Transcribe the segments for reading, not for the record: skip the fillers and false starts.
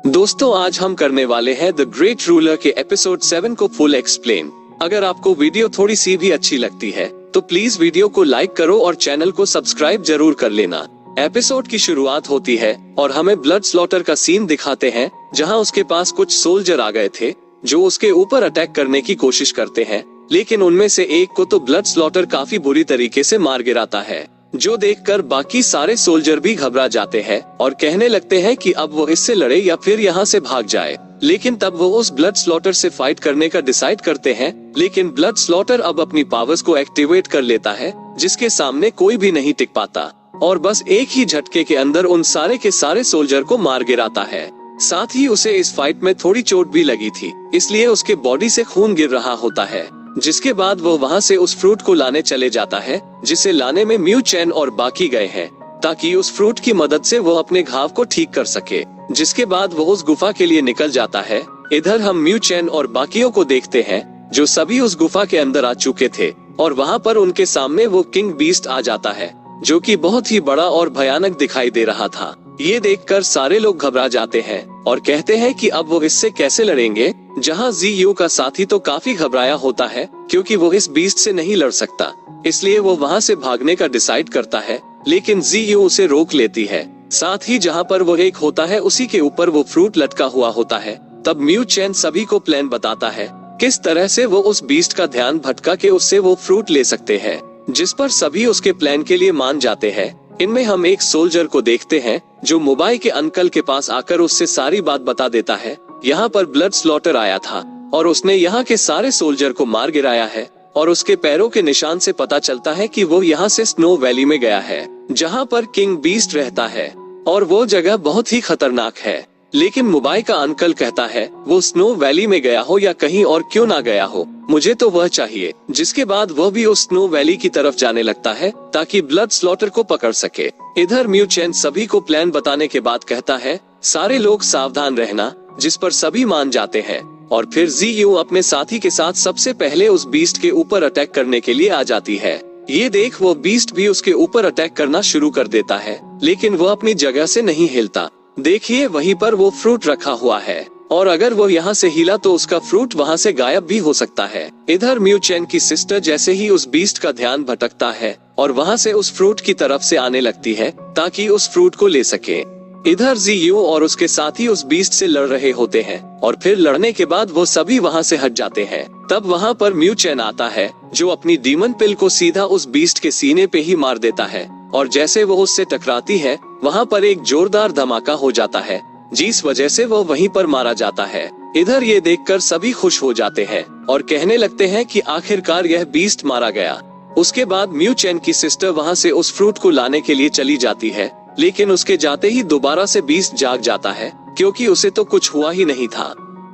दोस्तों आज हम करने वाले हैं द ग्रेट रूलर के एपिसोड 7 को फुल एक्सप्लेन। अगर आपको वीडियो थोड़ी सी भी अच्छी लगती है तो प्लीज वीडियो को लाइक करो और चैनल को सब्सक्राइब जरूर कर लेना। एपिसोड की शुरुआत होती है और हमें ब्लड स्लॉटर का सीन दिखाते हैं जहां उसके पास कुछ सोल्जर आ गए थे जो उसके ऊपर अटैक करने की कोशिश करते हैं, लेकिन उनमें से एक को तो ब्लड स्लॉटर काफी बुरी तरीके से मार गिराता है, जो देखकर बाकी सारे सोल्जर भी घबरा जाते हैं और कहने लगते हैं कि अब वो इससे लड़े या फिर यहाँ से भाग जाए। लेकिन तब वो उस ब्लड स्लॉटर से फाइट करने का डिसाइड करते हैं, लेकिन ब्लड स्लॉटर अब अपनी पावर्स को एक्टिवेट कर लेता है जिसके सामने कोई भी नहीं टिक पाता और बस एक ही झटके के अंदर उन सारे के सारे सोल्जर को मार गिराता है। साथ ही उसे इस फाइट में थोड़ी चोट भी लगी थी, इसलिए उसके बॉडी से खून गिर रहा होता है। जिसके बाद वो वहाँ से उस फ्रूट को लाने चले जाता है जिसे लाने में म्यू चैन और बाकी गए हैं ताकि उस फ्रूट की मदद से वो अपने घाव को ठीक कर सके। जिसके बाद वो उस गुफा के लिए निकल जाता है। इधर हम म्यू चैन और बाकियों को देखते हैं जो सभी उस गुफा के अंदर आ चुके थे और वहाँ पर उनके सामने वो किंग बीस्ट आ जाता है जो कि बहुत ही बड़ा और भयानक दिखाई दे रहा था। ये देखकर सारे लोग घबरा जाते हैं और कहते हैं कि अब वो इससे कैसे लड़ेंगे, जहां जी का साथी तो काफी घबराया होता है क्योंकि वो इस बीस्ट से नहीं लड़ सकता, इसलिए वो वहां से भागने का डिसाइड करता है, लेकिन जी उसे रोक लेती है। साथ ही जहां पर वो एक होता है उसी के ऊपर वो फ्रूट लटका हुआ होता है। तब म्यू चैन सभी को प्लान बताता है किस तरह से वो उस बीस्ट का ध्यान भटका के उससे वो फ्रूट ले सकते हैं, जिस पर सभी उसके प्लान के लिए मान जाते हैं। इनमें हम एक सोल्जर को देखते हैं जो मोबाइल के अंकल के पास आकर उससे सारी बात बता देता है। यहाँ पर ब्लड स्लॉटर आया था और उसने यहाँ के सारे सोल्जर को मार गिराया है और उसके पैरों के निशान से पता चलता है कि वो यहाँ से स्नो वैली में गया है जहाँ पर किंग बीस्ट रहता है और वो जगह बहुत ही खतरनाक है। लेकिन मोबाइल का अंकल कहता है वो स्नो वैली में गया हो या कहीं और क्यों ना गया हो, मुझे तो वह चाहिए। जिसके बाद वह भी उस स्नो वैली की तरफ जाने लगता है ताकि ब्लड स्लॉटर को पकड़ सके। इधर म्यू चैन सभी को प्लान बताने के बाद कहता है सारे लोग सावधान रहना, जिस पर सभी मान जाते हैं और फिर जी अपने साथी के साथ सबसे पहले उस बीस्ट के ऊपर अटैक करने के लिए आ जाती है। ये देख वो बीस्ट भी उसके ऊपर अटैक करना शुरू कर देता है, लेकिन वो अपनी जगह से नहीं हिलता। देखिए वहीं पर वो फ्रूट रखा हुआ है और अगर वो यहाँ से हिला तो उसका फ्रूट वहाँ से गायब भी हो सकता है। इधर म्यू चैन की सिस्टर जैसे ही उस बीस्ट का ध्यान भटकता है और वहाँ से उस फ्रूट की तरफ से आने लगती है ताकि उस फ्रूट को ले सके। इधर जी और उसके साथी उस बीस्ट से लड़ रहे होते हैं और फिर लड़ने के बाद वो सभी वहाँ से हट जाते हैं। तब वहाँ पर म्यू चैन आता है जो अपनी डीमन पिल को सीधा उस बीस्ट के सीने पे ही मार देता है और जैसे वो उससे टकराती है वहाँ पर एक जोरदार धमाका हो जाता है जिस वजह से वो वहीं पर मारा जाता है। इधर ये देखकर सभी खुश हो जाते हैं और कहने लगते हैं कि आखिरकार यह बीस्ट मारा गया। उसके बाद म्यू चैन की सिस्टर वहाँ से उस फ्रूट को लाने के लिए चली जाती है, लेकिन उसके जाते ही दोबारा से बीस्ट जाग जाता है क्योंकि उसे तो कुछ हुआ ही नहीं था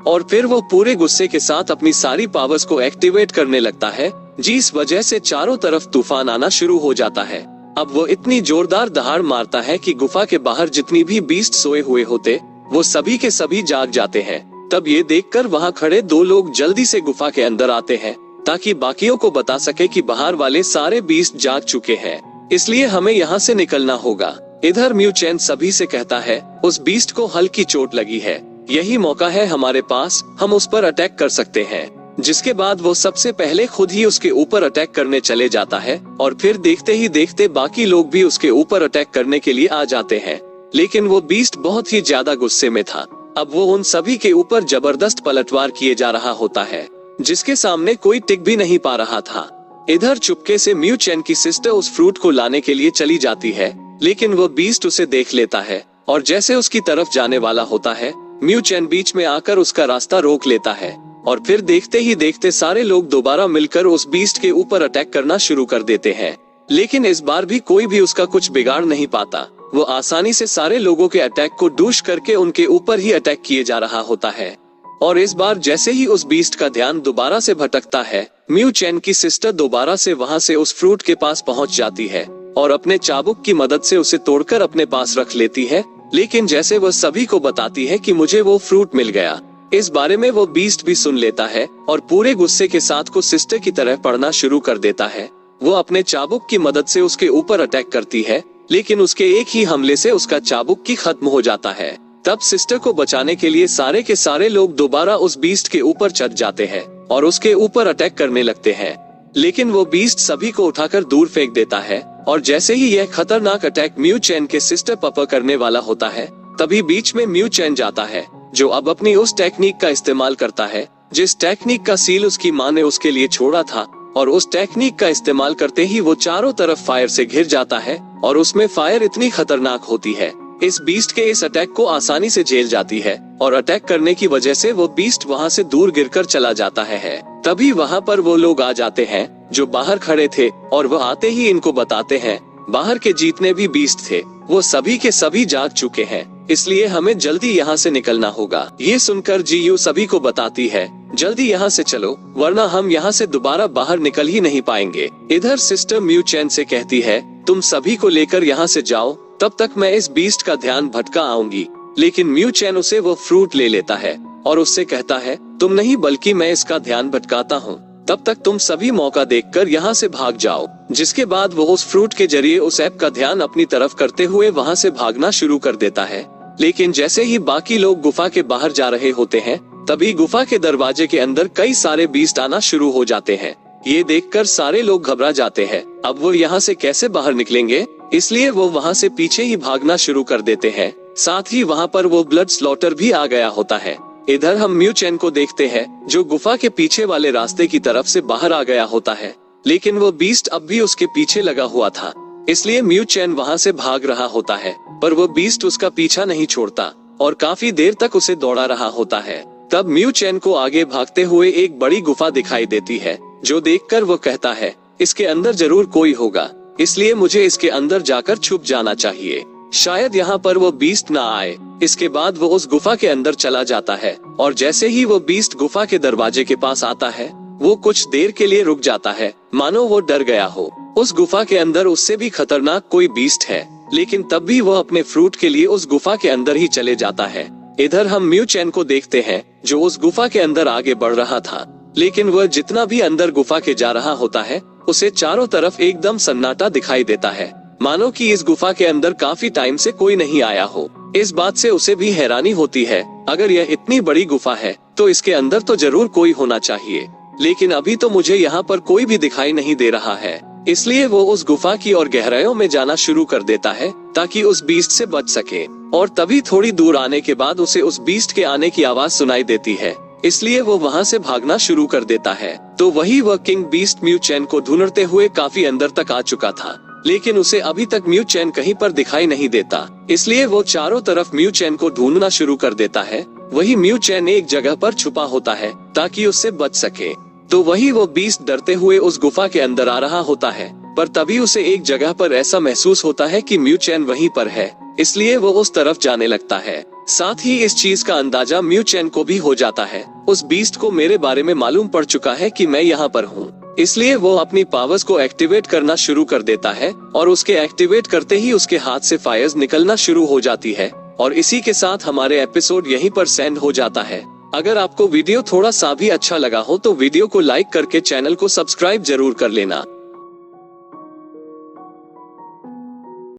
और फिर वो पूरे गुस्से के साथ अपनी सारी पावर्स को एक्टिवेट करने लगता है, जिस वजह से चारों तरफ तूफान आना शुरू हो जाता है। अब वो इतनी जोरदार दहाड़ मारता है कि गुफा के बाहर जितनी भी बीस्ट सोए हुए होते वो सभी के सभी जाग जाते हैं। तब ये देखकर वहाँ खड़े दो लोग जल्दी से गुफा के अंदर आते हैं ताकि बाकियों को बता सके कि बाहर वाले सारे बीस्ट जाग चुके हैं, इसलिए हमें यहाँ से निकलना होगा। इधर म्यू चैन सभी से कहता है उस बीस्ट को हल्की चोट लगी है, यही मौका है हमारे पास, हम उस पर अटैक कर सकते हैं। जिसके बाद वो सबसे पहले खुद ही उसके ऊपर अटैक करने चले जाता है और फिर देखते ही देखते बाकी लोग भी उसके ऊपर अटैक करने के लिए आ जाते हैं। लेकिन वो बीस्ट बहुत ही ज्यादा गुस्से में था। अब वो उन सभी के ऊपर जबरदस्त पलटवार किए जा रहा होता है जिसके सामने कोई टिक भी नहीं पा रहा था। इधर चुपके से म्यू चैन की सिस्टर उस फ्रूट को लाने के लिए चली जाती है, लेकिन वो बीस्ट उसे देख लेता है और जैसे उसकी तरफ जाने वाला होता है म्यू चैन बीच में आकर उसका रास्ता रोक लेता है और फिर देखते ही देखते सारे लोग दोबारा मिलकर उस बीस्ट के ऊपर अटैक करना शुरू कर देते हैं। लेकिन इस बार भी कोई भी उसका कुछ बिगाड़ नहीं पाता, वो आसानी से सारे लोगों के अटैक को डूश करके उनके ऊपर ही अटैक किए जा रहा होता है। और इस बार जैसे ही उस बीस्ट का ध्यान दोबारा से भटकता है, म्यू चैन की सिस्टर दोबारा से वहाँ से उस फ्रूट के पास पहुँच जाती है और अपने चाबुक की मदद से उसे तोड़कर अपने पास रख लेती है। लेकिन जैसे वह सभी को बताती है कि मुझे वो फ्रूट मिल गया, इस बारे में वो बीस्ट भी सुन लेता है और पूरे गुस्से के साथ को सिस्टर की तरह पढ़ना शुरू कर देता है। वो अपने चाबुक की मदद से उसके ऊपर अटैक करती है, लेकिन उसके एक ही हमले से उसका चाबुक की खत्म हो जाता है। तब सिस्टर को बचाने के लिए सारे के सारे लोग दोबारा उस बीस्ट के ऊपर चढ़ जाते हैं और उसके ऊपर अटैक करने लगते हैं। लेकिन वो बीस्ट सभी को उठाकर दूर फेंक देता है और जैसे ही यह खतरनाक अटैक म्यू चैन के सिस्टर पर करने वाला होता है, तभी बीच में म्यू चैन जाता है, जो अब अपनी उस टेक्निक का इस्तेमाल करता है जिस टेक्निक का सील उसकी माँ ने उसके लिए छोड़ा था। और उस टेक्निक का इस्तेमाल करते ही वो चारों तरफ फायर से घिर जाता है और उसमें फायर इतनी खतरनाक होती है, इस बीस्ट के इस अटैक को आसानी से झेल जाती है और अटैक करने की वजह से वो बीस्ट वहाँ से दूर गिरकर चला जाता है। तभी वहाँ पर वो लोग आ जाते हैं जो बाहर खड़े थे और वह आते ही इनको बताते हैं बाहर के जितने भी बीस्ट थे वो सभी के सभी जाग चुके हैं, इसलिए हमें जल्दी यहाँ से निकलना होगा। ये सुनकर जीयू सभी को बताती है जल्दी यहाँ से चलो, वरना हम यहाँ से दोबारा बाहर निकल ही नहीं पाएंगे। इधर सिस्टर म्यू चैन से कहती है तुम सभी को लेकर यहाँ से जाओ, तब तक मैं इस बीस्ट का ध्यान भटका आऊंगी। लेकिन म्यू चैन उसे वो फ्रूट ले लेता है और उससे कहता है तुम नहीं बल्कि मैं इसका ध्यान भटकाता हूँ, तब तक तुम सभी मौका देखकर यहाँ से भाग जाओ। जिसके बाद वो उस फ्रूट के जरिए उस ऐप का ध्यान अपनी तरफ करते हुए वहाँ से भागना शुरू कर देता है। लेकिन जैसे ही बाकी लोग गुफा के बाहर जा रहे होते हैं, तभी गुफा के दरवाजे के अंदर कई सारे बीस्ट आना शुरू हो जाते हैं। ये देखकर सारे लोग घबरा जाते हैं, अब वो यहाँ से कैसे बाहर निकलेंगे, इसलिए वो वहाँ से पीछे ही भागना शुरू कर देते हैं। साथ ही वहाँ पर वो ब्लड स्लॉटर भी आ गया होता है। इधर हम म्यू चैन को देखते हैं जो गुफा के पीछे वाले रास्ते की तरफ से बाहर आ गया होता है, लेकिन वो बीस्ट अब भी उसके पीछे लगा हुआ था, इसलिए म्यू चैन वहाँ से भाग रहा होता है, पर वो बीस्ट उसका पीछा नहीं छोड़ता और काफी देर तक उसे दौड़ा रहा होता है। तब म्यू चैन को आगे भागते हुए एक बड़ी गुफा दिखाई देती है, जो देखकर वो कहता है इसके अंदर जरूर कोई होगा, इसलिए मुझे इसके अंदर जाकर छुप जाना चाहिए, शायद यहाँ पर वो बीस्ट ना आए। इसके बाद वो उस गुफा के अंदर चला जाता है और जैसे ही वो बीस्ट गुफा के दरवाजे के पास आता है, वो कुछ देर के लिए रुक जाता है, मानो वो डर गया हो। उस गुफा के अंदर उससे भी खतरनाक कोई बीस्ट है, लेकिन तब भी वो अपने फ्रूट के लिए उस गुफा के अंदर ही चले जाता है। इधर हम म्यू चैन को देखते हैं जो उस गुफा के अंदर आगे बढ़ रहा था, लेकिन वह जितना भी अंदर गुफा के जा रहा होता है, उसे चारों तरफ एकदम सन्नाटा दिखाई देता है, मानो कि इस गुफा के अंदर काफी टाइम से कोई नहीं आया हो। इस बात से उसे भी हैरानी होती है, अगर यह इतनी बड़ी गुफा है तो इसके अंदर तो जरूर कोई होना चाहिए, लेकिन अभी तो मुझे यहाँ पर कोई भी दिखाई नहीं दे रहा है। इसलिए वो उस गुफा की और गहराइयों में जाना शुरू कर देता है ताकि उस बीस्ट से बच सके। और तभी थोड़ी दूर आने के बाद उसे उस बीस्ट के आने की आवाज सुनाई देती है, इसलिए वो वहाँ से भागना शुरू कर देता है। तो वही वह किंग बीस्ट म्यू चैन को ढूंढते हुए काफी अंदर तक आ चुका था, लेकिन उसे अभी तक म्यू चैन कहीं पर दिखाई नहीं देता, इसलिए वो चारों तरफ म्यू चैन को ढूंढना शुरू कर देता है। वही म्यू चैन एक जगह पर छुपा होता है ताकि उससे बच सके। तो वही वो बीस्ट डरते हुए उस गुफा के अंदर आ रहा होता है, पर तभी उसे एक जगह पर ऐसा महसूस होता है कि म्यू चैन वहीं पर है, इसलिए वो उस तरफ जाने लगता है। साथ ही इस चीज का अंदाजा म्यू चैन को भी हो जाता है, उस बीस्ट को मेरे बारे में मालूम पड़ चुका है कि मैं यहाँ पर हूँ, इसलिए वो अपनी पावर्स को एक्टिवेट करना शुरू कर देता है और उसके एक्टिवेट करते ही उसके हाथ से फायर्स निकलना शुरू हो जाती है। और इसी के साथ हमारे एपिसोड यहीं पर सेंड हो जाता है। अगर आपको वीडियो थोड़ा सा भी अच्छा लगा हो तो वीडियो को लाइक करके चैनल को सब्सक्राइब जरूर कर लेना।